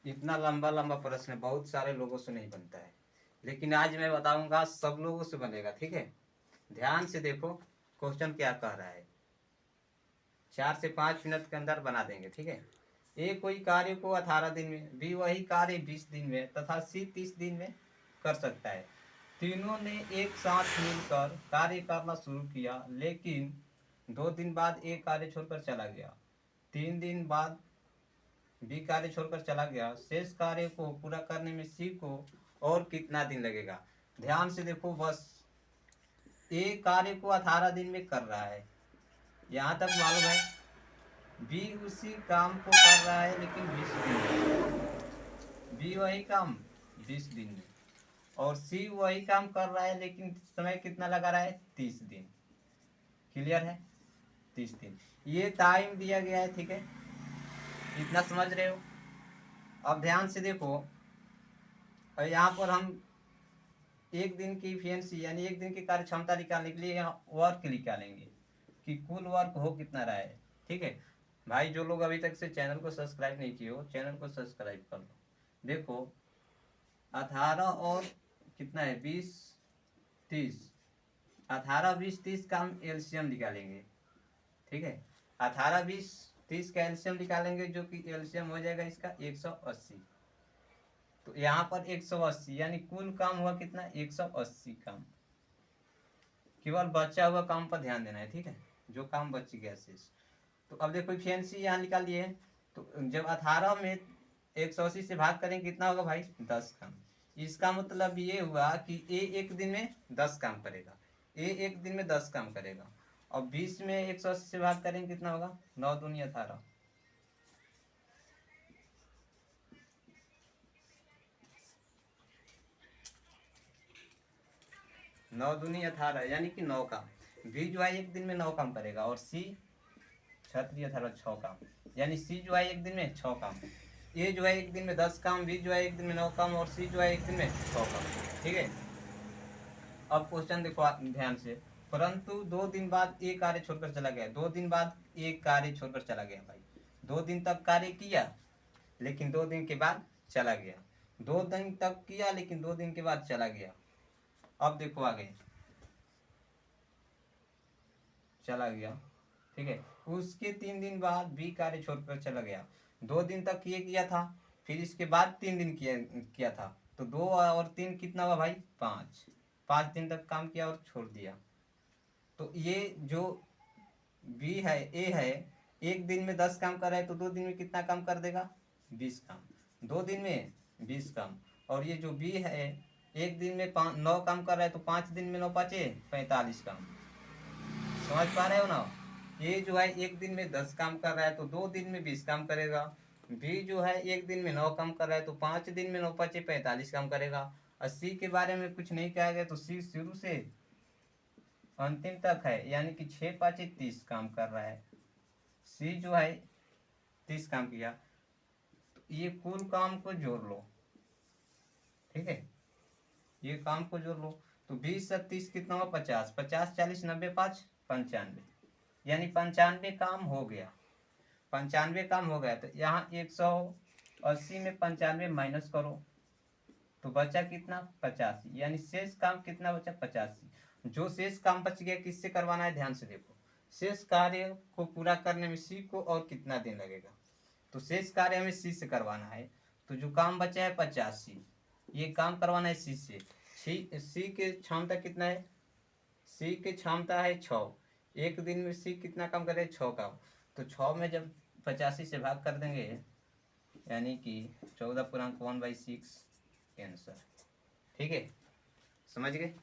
इतना लंबा लंबा प्रश्न बहुत सारे लोगों से नहीं बनता है, लेकिन आज मैं बताऊंगा सब लोगों से बनेगा। ठीक है, ध्यान से देखो क्वेश्चन क्या कह रहा है। 4 से 5 मिनट के अंदर बना देंगे। ठीक है, ए कोई कार्य को 18 दिन में, बी वही कार्य 20 दिन में तथा सी 30 दिन में कर सकता है। तीनों ने एक साथ मिलकर कार्य करना शुरू किया, लेकिन 2 दिन बाद ए कार्य छोड़कर चला गया। 3 दिन बाद बी कार्य छोड़कर चला गया। शेष कार्य को पूरा करने में सी को और कितना दिन लगेगा। ध्यान से देखो, बस ए कार्य को 18 दिन में कर रहा है, यहाँ तक मालूम है। बी उसी काम को कर रहा है लेकिन 20 दिन में, बी वही काम 20 दिन में, और सी वही काम कर रहा है लेकिन समय कितना लगा रहा है, 30 दिन। क्लियर है, 30 दिन ये टाइम दिया गया है। ठीक है, इतना समझ रहे हो। अब ध्यान से देखो, और यहाँ पर हम एक दिन की इफिशिएंसी यानी एक दिन की कार्य क्षमता निकालने के लिए यहाँ वर्क निकालेंगे कि कुल वर्क हो कितना रहा है। ठीक है भाई, जो लोग अभी तक से चैनल को सब्सक्राइब नहीं किए हो, चैनल को सब्सक्राइब कर लो। देखो 18 और कितना है, 20 30, 18 20 30 का हम एलसीएम निकालेंगे। ठीक है, 18 20 30 का एलसीएम निकालेंगे, जो कि एलसीएम हो जाएगा इसका 180। तो यहाँ पर 180 यानी कुल काम हुआ कितना, 180 काम। केवल बचा हुआ काम पर ध्यान देना है। ठीक है, जो काम बच गया शेष। तो अब देखो इफिशिएंसी यहाँ निकाल लिए। तो जब 18 में 180 से भाग करें कितना होगा भाई, 10 काम। इसका मतलब ये हुआ कि ए एक दिन में 10 काम करेगा, ए एक दिन में 10 काम करेगा। और 20 में 180 से भाग करें कितना होगा, 9 दूनी 18। नौ दूनी 18 यानी कि 9 काम। बी जो है एक दिन में 9 काम करेगा, और सी 6 6 काम, यानी सी जो है एक दिन में 6 काम। ए जो है एक दिन में 10 काम, बी जो है एक दिन में 9 काम, और सी जो है एक दिन में 6 काम। ठीक है, अब क्वेश्चन देखो ध्यान से। परंतु 2 दिन बाद ए कार्य छोड़कर चला गया। 2 दिन बाद ए कार्य छोड़कर चला गया भाई। 2 दिन तक कार्य किया लेकिन 2 दिन के बाद चला गया। 2 दिन तक किया लेकिन 2 दिन के बाद चला गया। अब देखो आगे, चला गया। ठीक है, उसके 3 दिन बाद बी कार्य छोड़कर चला गया। 2 दिन तक ये किया था, फिर इसके बाद 3 दिन किया था। तो 2 और 3 कितना हुआ भाई, 5। 5 दिन तक काम किया और छोड़ दिया। तो ये जो बी है, ए है, एक दिन में 10 काम कर रहा है, तो 2 दिन में कितना काम कर देगा, 20 काम। 2 दिन में 20 काम। और ये जो बी है एक दिन में 9 काम कर रहा है, तो 5 दिन में 9 5 45 काम। समझ पा रहे हो ना। ये जो है एक दिन में 10 काम कर रहा है, तो 2 दिन में 20 काम करेगा। बी जो है एक दिन में 9 काम कर रहा है, तो 5 दिन में 9 5 45 काम करेगा। और सी के बारे में कुछ नहीं कहा गया, तो सी शुरू से अंतिम तक है, यानी कि 6 5 30 काम कर रहा है। सी जो है 30 काम किया। तो ये कुल काम को जोड़ लो। ठीक है, ये काम को जोड़ लो। तो 20 और 30 कितना हुआ, 50। 50 40 90 5 95, यानी 95 काम हो गया। 95 काम हो गया। तो यहाँ 180 में 95 माइनस करो, तो बचा कितना, 85, यानी शेष काम कितना बचा, 85। जो शेष काम बच गया किससे करवाना है, ध्यान से देखो। शेष कार्य को पूरा करने में सी को और कितना दिन लगेगा। तो शेष कार्य हमें सी से करवाना है। तो जो काम बचा है 85, ये काम करवाना है सी से। सी के क्षमता कितना है, सी की क्षमता है 6। एक दिन में सी कितना काम करे, 6 काम। तो 6 में जब 85 से भाग कर देंगे, यानी कि 14 पूर्णांक 1/6 आंसर। ठीक है, समझ गए।